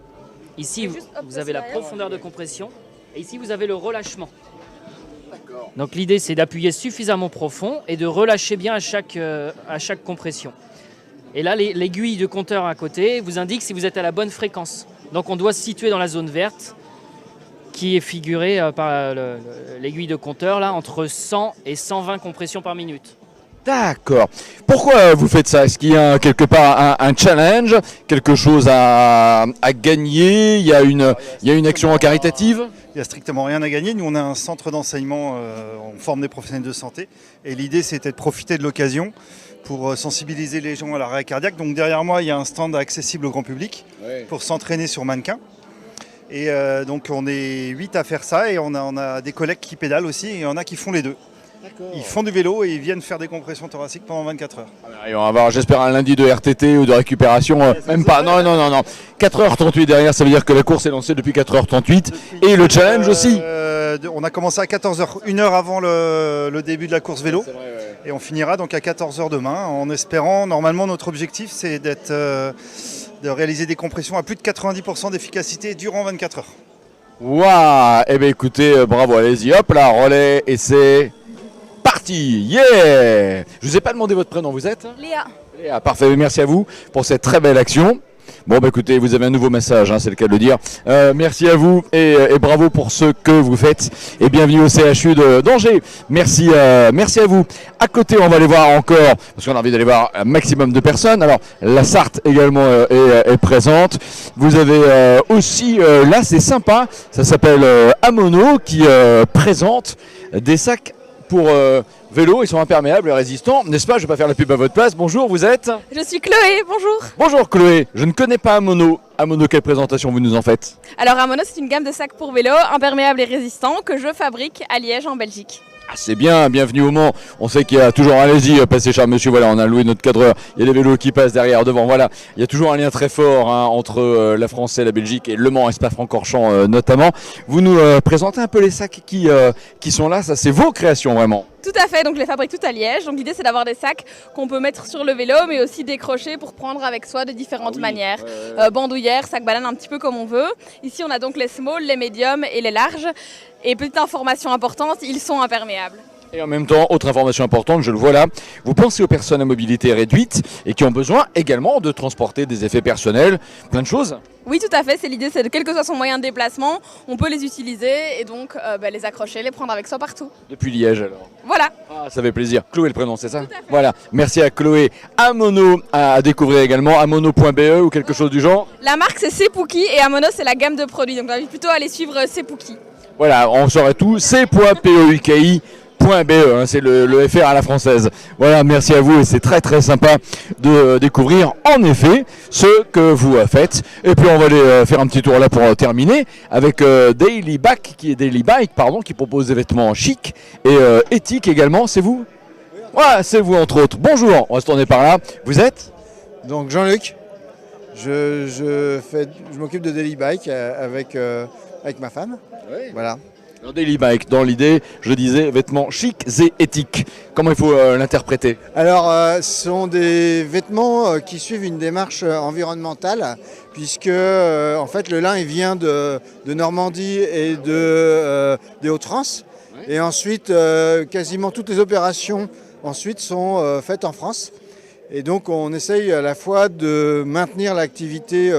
Ici vous avez la profondeur de compression. Et ici vous avez le relâchement. Donc l'idée c'est d'appuyer suffisamment profond et de relâcher bien à chaque compression. Et là l'aiguille de compteur à côté vous indique si vous êtes à la bonne fréquence. Donc on doit se situer dans la zone verte qui est figurée par l'aiguille de compteur là, entre 100 et 120 compressions par minute. D'accord. Pourquoi vous faites ça? Est-ce qu'il y a quelque part un challenge, quelque chose à gagner? Il y a une action caritative? Il n'y a strictement rien à gagner. Nous, on a un centre d'enseignement, on forme des professionnels de santé. Et l'idée, c'était de profiter de l'occasion pour sensibiliser les gens à l'arrêt cardiaque. Donc derrière moi, il y a un stand accessible au grand public pour s'entraîner sur mannequin. Et donc on est 8 à faire ça et on a des collègues qui pédalent aussi et il y en a qui font les deux. Ils font du vélo et ils viennent faire des compressions thoraciques pendant 24 heures. Et on va avoir, j'espère, un lundi de RTT ou de récupération. Même pas. Non. 4h38 derrière, ça veut dire que la course est lancée depuis 4h38. Et le challenge aussi. On a commencé à 14h, une heure avant le début de la course vélo. Et on finira donc à 14h demain en espérant, normalement notre objectif c'est de réaliser des compressions à plus de 90% d'efficacité durant 24 heures. Waouh. Eh bien écoutez, bravo, allez-y, hop là, relais et c'est parti. Yeah. Je vous ai pas demandé votre prénom, vous êtes? Léa. Léa, parfait, merci à vous pour cette très belle action. Bon bah écoutez, vous avez un nouveau message, c'est le cas de le dire. Merci à vous et bravo pour ce que vous faites. Et bienvenue au CHU d'Angers. Merci à vous. À côté, on va aller voir encore, parce qu'on a envie d'aller voir un maximum de personnes. Alors la Sarthe également est présente. Vous avez aussi, là c'est sympa, ça s'appelle Amono qui présente des sacs pour vélo, ils sont imperméables et résistants, n'est-ce pas? Je ne vais pas faire la pub à votre place. Bonjour, vous êtes? Je suis Chloé, bonjour. Bonjour Chloé, je ne connais pas Amono. Amono, quelle présentation vous nous en faites? Alors Amono, c'est une gamme de sacs pour vélo, imperméables et résistants, que je fabrique à Liège en Belgique. Ah, c'est bien, bienvenue au Mans. On sait qu'il y a toujours, allez-y, passez cher monsieur, voilà, on a loué notre cadreur. Il y a des vélos qui passent derrière, devant, voilà. Il y a toujours un lien très fort entre la France et la Belgique et Le Mans et Spa-Francorchamps notamment. Vous nous présentez un peu les sacs qui sont là, ça c'est vos créations vraiment. Tout à fait, donc je les fabrique toutes à Liège. Donc l'idée c'est d'avoir des sacs qu'on peut mettre sur le vélo, mais aussi décrocher pour prendre avec soi de différentes manières. Bandoulière, sac banane, un petit peu comme on veut. Ici on a donc les small, les médiums et les larges. Et petite information importante, ils sont imperméables. Et en même temps, autre information importante, je le vois là, vous pensez aux personnes à mobilité réduite et qui ont besoin également de transporter des effets personnels, plein de choses. Oui, tout à fait, c'est l'idée, c'est de quel que soit son moyen de déplacement, on peut les utiliser et donc les accrocher, les prendre avec soi partout. Depuis Liège alors. Voilà. Ah, ça fait plaisir. Chloé le prénom, c'est ça? Voilà, merci à Chloé. Amono à découvrir également, amono.be ou quelque chose du genre. La marque c'est Sepouki et Amono c'est la gamme de produits, donc j'invite plutôt à aller suivre Sepouki. Voilà, on saurait tout, c.pouki.be, c'est le FR à la française. Voilà, merci à vous et c'est très très sympa de découvrir en effet ce que vous faites. Et puis on va aller faire un petit tour là pour terminer avec Daily Bike qui propose des vêtements chics et éthiques également. C'est vous? Ouais, c'est vous entre autres. Bonjour, on va se tourner par là. Vous êtes? Donc Jean-Luc, je m'occupe de Daily Bike avec ma femme. Oui. Voilà. Alors, Daily Bike, dans l'idée, je disais, vêtements chics et éthiques. Comment il faut l'interpréter? Alors, ce sont des vêtements qui suivent une démarche environnementale, puisque en fait le lin il vient de Normandie et des Hauts-de-France. Oui. Et ensuite, quasiment toutes les opérations ensuite sont faites en France. Et donc on essaye à la fois de maintenir l'activité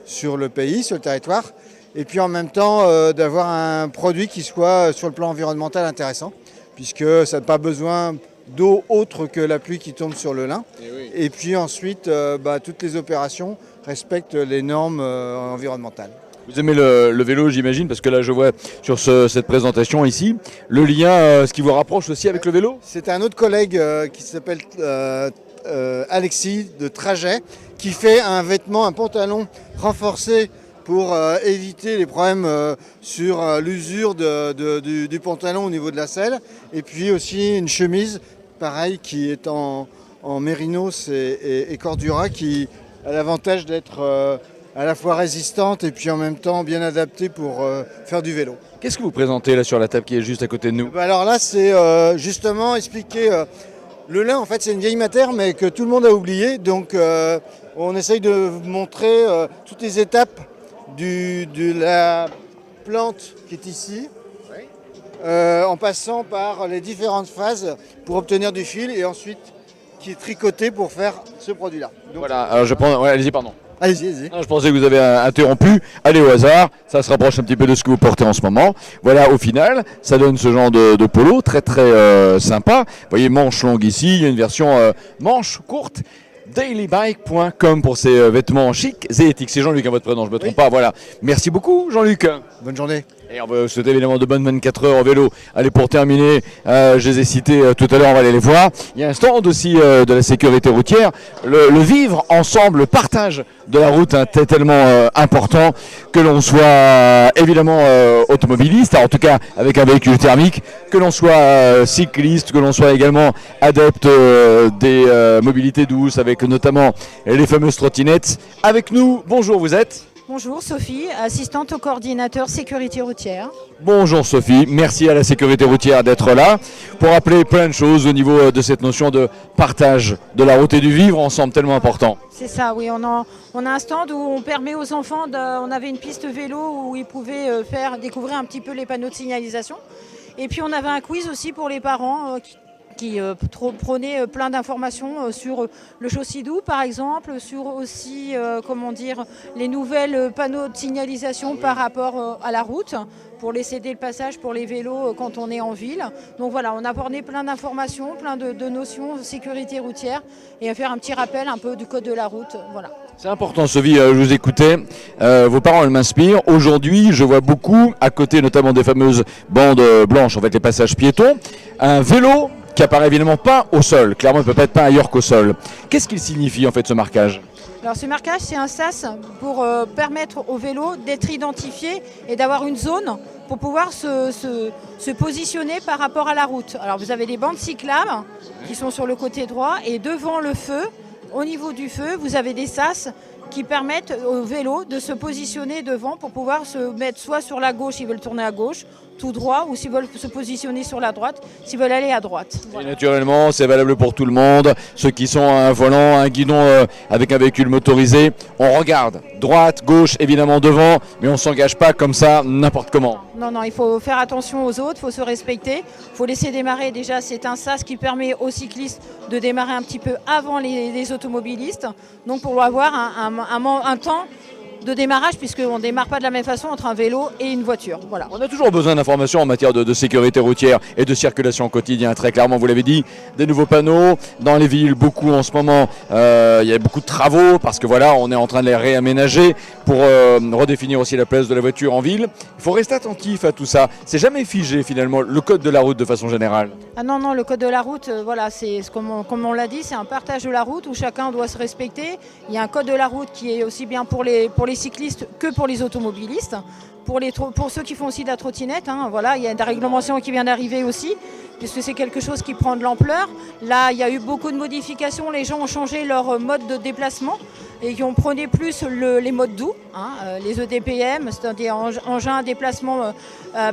sur le pays, sur le territoire, et puis en même temps d'avoir un produit qui soit sur le plan environnemental intéressant, puisque ça n'a pas besoin d'eau autre que la pluie qui tombe sur le lin. Et puis ensuite, toutes les opérations respectent les normes environnementales. Vous aimez le vélo, j'imagine, parce que là je vois sur cette présentation ici, le lien, ce qui vous rapproche aussi avec le vélo? C'est un autre collègue qui s'appelle Alexis de Trajet, qui fait un vêtement, un pantalon renforcé pour éviter les problèmes sur l'usure du pantalon au niveau de la selle. Et puis aussi une chemise, pareil, qui est en mérinos et cordura, qui a l'avantage d'être à la fois résistante et puis en même temps bien adaptée pour faire du vélo. Qu'est-ce que vous présentez là sur la table qui est juste à côté de nous? Alors là, c'est justement expliquer... le lin, en fait, c'est une vieille matière, mais que tout le monde a oublié. Donc on essaye de vous montrer toutes les étapes de la plante qui est ici, en passant par les différentes phases pour obtenir du fil et ensuite qui est tricoté pour faire ce produit-là. Donc, Voilà, alors je prends. Ouais, allez-y, pardon. allez-y. Non, je pensais que vous avez interrompu. Allez au hasard, ça se rapproche un petit peu de ce que vous portez en ce moment. Voilà, au final, ça donne ce genre de polo très très sympa. Vous voyez, manche longue ici, il y a une version manche courte. Dailybike.com pour ces vêtements chics et éthiques. C'est Jean-Luc à votre prénom, je ne me trompe pas. Voilà. Merci beaucoup, Jean-Luc. Bonne journée. Et on va vous souhaiter évidemment de bonnes 24 heures en vélo. Allez, pour terminer, je les ai cités tout à l'heure, on va aller les voir. Il y a un stand aussi de la sécurité routière. Le vivre ensemble, le partage de la route, tellement important que l'on soit évidemment automobiliste, en tout cas avec un véhicule thermique, que l'on soit cycliste, que l'on soit également adepte des mobilités douces, avec notamment les fameuses trottinettes. Avec nous, bonjour, vous êtes ? Bonjour, Sophie, assistante au coordinateur sécurité routière. Bonjour Sophie, merci à la sécurité routière d'être là pour rappeler plein de choses au niveau de cette notion de partage de la route et du vivre ensemble, tellement important. C'est ça, oui, on a un stand où on permet aux enfants, on avait une piste vélo où ils pouvaient découvrir un petit peu les panneaux de signalisation. Et puis on avait un quiz aussi pour les parents qui prônait plein d'informations sur le Chaussidou par exemple, sur aussi les nouvelles panneaux de signalisation par rapport à la route pour les céder le passage pour les vélos quand on est en ville. Donc voilà, on a abordé plein d'informations, plein de notions de sécurité routière et à faire un petit rappel un peu du code de la route. Voilà. C'est important Sophie, je vous écoutais, vos parents elles m'inspirent. Aujourd'hui je vois beaucoup, à côté notamment des fameuses bandes blanches, en fait les passages piétons, un vélo qui apparaît évidemment pas au sol, clairement il ne peut pas être peint ailleurs qu'au sol. Qu'est-ce qu'il signifie en fait ce marquage ? Alors ce marquage c'est un sas pour permettre au vélo d'être identifié et d'avoir une zone pour pouvoir se positionner par rapport à la route. Alors vous avez des bandes cyclables qui sont sur le côté droit et devant le feu, au niveau du feu, vous avez des sas qui permettent au vélo de se positionner devant pour pouvoir se mettre soit sur la gauche, s'ils veulent tourner à gauche, tout droit, ou s'ils veulent se positionner sur la droite, s'ils veulent aller à droite. Voilà. Et naturellement, c'est valable pour tout le monde. Ceux qui sont à un volant, un guidon avec un véhicule motorisé, on regarde droite, gauche, évidemment devant, mais on ne s'engage pas comme ça, n'importe comment. Non, il faut faire attention aux autres, il faut se respecter, il faut laisser démarrer. Déjà, c'est un sas qui permet aux cyclistes de démarrer un petit peu avant les automobilistes, donc pour avoir un temps de démarrage, puisqu'on ne démarre pas de la même façon entre un vélo et une voiture. Voilà. On a toujours besoin d'informations en matière de sécurité routière et de circulation au quotidien, très clairement, vous l'avez dit, des nouveaux panneaux dans les villes, beaucoup en ce moment, il y a beaucoup de travaux parce que voilà, on est en train de les réaménager pour redéfinir aussi la place de la voiture en ville. Il faut rester attentif à tout ça, c'est jamais figé finalement, le code de la route de façon générale. Ah non, le code de la route, voilà, c'est comme on l'a dit, c'est un partage de la route où chacun doit se respecter. Il y a un code de la route qui est aussi bien pour les cyclistes que pour les automobilistes. Pour ceux qui font aussi de la trottinette, voilà, il y a une réglementation qui vient d'arriver aussi, puisque c'est quelque chose qui prend de l'ampleur. Là, il y a eu beaucoup de modifications, les gens ont changé leur mode de déplacement et qui ont prôné plus les modes doux, les EDPM, c'est-à-dire engins à déplacement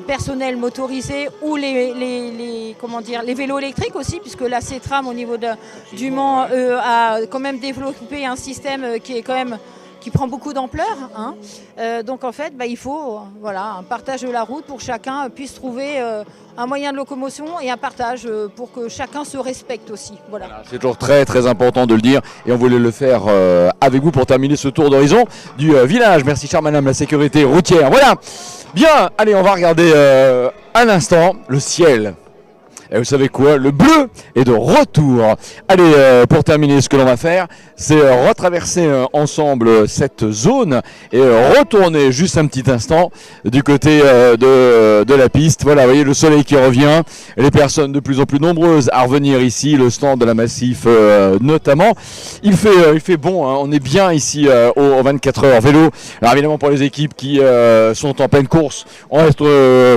personnel motorisé, ou les vélos électriques aussi, puisque la CETRAM au niveau du Mans a quand même développé un système qui prend beaucoup d'ampleur. Donc en fait, il faut un partage de la route pour que chacun puisse trouver un moyen de locomotion et un partage pour que chacun se respecte aussi. Voilà. C'est toujours très très important de le dire et on voulait le faire avec vous pour terminer ce tour d'horizon du village. Merci chère madame la sécurité routière. Voilà, bien, allez on va regarder un instant le ciel. Et vous savez quoi, le bleu est de retour. Allez, pour terminer, ce que l'on va faire, c'est retraverser ensemble cette zone et retourner juste un petit instant du côté de la piste. Voilà, vous voyez le soleil qui revient, les personnes de plus en plus nombreuses à revenir ici, le stand de la Massif notamment. Il fait bon, on est bien ici au 24 heures vélo. Alors évidemment pour les équipes qui sont en pleine course, on reste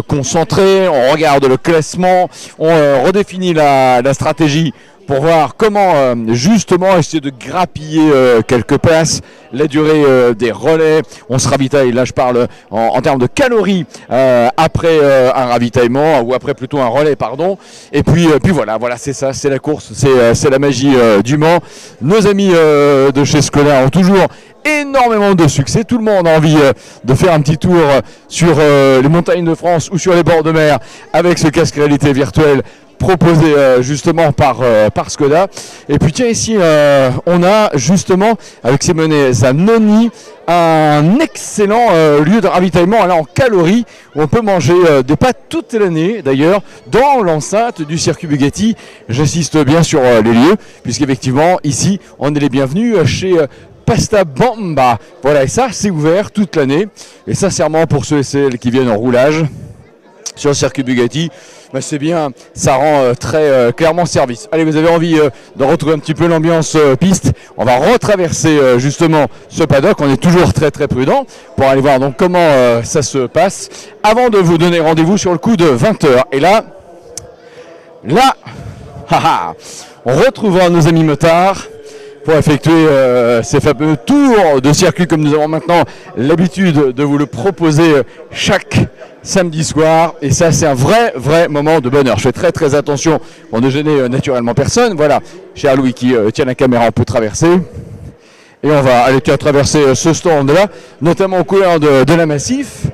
concentré, on regarde le classement, on redéfinit la stratégie pour voir comment justement essayer de grappiller quelques places, la durée des relais. On se ravitaille, là je parle en termes de calories après un ravitaillement, ou après plutôt un relais, pardon. Et puis voilà, c'est ça, c'est la course, c'est la magie du Mans. Nos amis de chez Skoda ont toujours énormément de succès. Tout le monde a envie de faire un petit tour sur les montagnes de France ou sur les bords de mer avec ce casque réalité virtuelle proposé justement par Skoda. Et puis tiens, ici on a justement avec Simone Zanoni un excellent lieu de ravitaillement là en calories où on peut manger des pâtes toute l'année d'ailleurs dans l'enceinte du circuit Bugatti. J'insiste bien sur les lieux puisqu'effectivement ici on est les bienvenus chez Pasta Bamba. Voilà, et ça c'est ouvert toute l'année et sincèrement pour ceux et celles qui viennent en roulage sur le circuit Bugatti, c'est bien, ça rend très clairement service. Allez, vous avez envie de retrouver un petit peu l'ambiance piste, on va retraverser justement ce paddock, on est toujours très très prudent pour aller voir donc comment ça se passe avant de vous donner rendez-vous sur le coup de 20h. Et là, on retrouvera nos amis motards pour effectuer ces fameux tours de circuit comme nous avons maintenant l'habitude de vous le proposer chaque samedi soir. Et ça, c'est un vrai moment de bonheur. Je fais très très attention pour ne gêner naturellement personne. Voilà, cher Louis qui tient la caméra, on peut traverser. Et on va aller traverser ce stand-là, notamment aux couleurs de la Massif,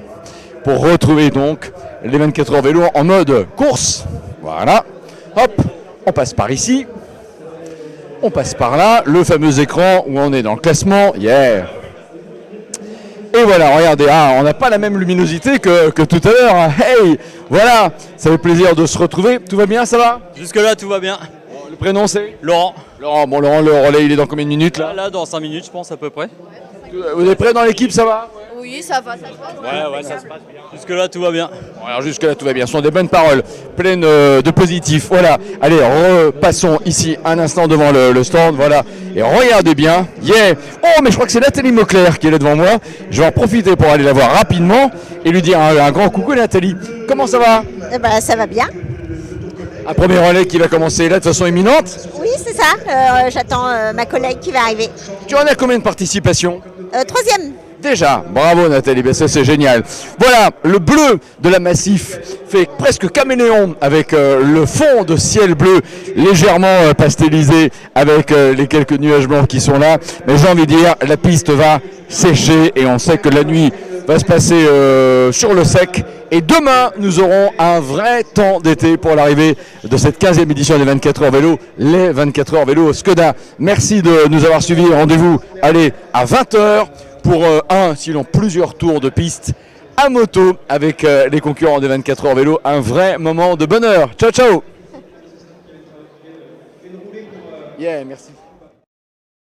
pour retrouver donc les 24 heures vélo en mode course. Voilà, hop, on passe par ici. On passe par là, le fameux écran où on est dans le classement, yeah. Et voilà, regardez, on n'a pas la même luminosité que tout à l'heure. Hein. Hey, voilà, ça fait plaisir de se retrouver. Tout va bien, ça va? Jusque-là, tout va bien. Le prénom c'est Laurent. Laurent, bon Laurent, le relais, il est dans combien de minutes là? Là, dans 5 minutes, je pense, à peu près. Vous êtes prêts dans l'équipe, ça va? Oui, ça va, ça se passe. Ouais, ça se passe bien. Jusque-là, tout va bien. Bon, alors jusque-là, tout va bien. Ce sont des bonnes paroles, pleines de positifs. Voilà, allez, repassons ici un instant devant le stand, voilà. Et regardez bien, yeah. Oh, mais je crois que c'est Nathalie Mauclair qui est là devant moi. Je vais en profiter pour aller la voir rapidement et lui dire un grand coucou, Nathalie. Comment ça va? Ça va bien. Un premier relais qui va commencer là de façon imminente? Oui, c'est ça. J'attends ma collègue qui va arriver. Tu en as combien de participations? 3e. Déjà, bravo Nathalie, ça c'est génial. Voilà, le bleu de la Massif fait presque caméléon avec le fond de ciel bleu légèrement pastelisé avec les quelques nuages blancs qui sont là. Mais j'ai envie de dire, la piste va sécher et on sait que la nuit va se passer sur le sec. Et demain, nous aurons un vrai temps d'été pour l'arrivée de cette 15e édition des 24 heures vélo, les 24 heures vélo Skoda. Merci de nous avoir suivis. Rendez-vous, allez, à 20h pour sinon plusieurs tours de piste à moto avec les concurrents des 24 heures vélo. Un vrai moment de bonheur. Ciao, ciao. Yeah, merci.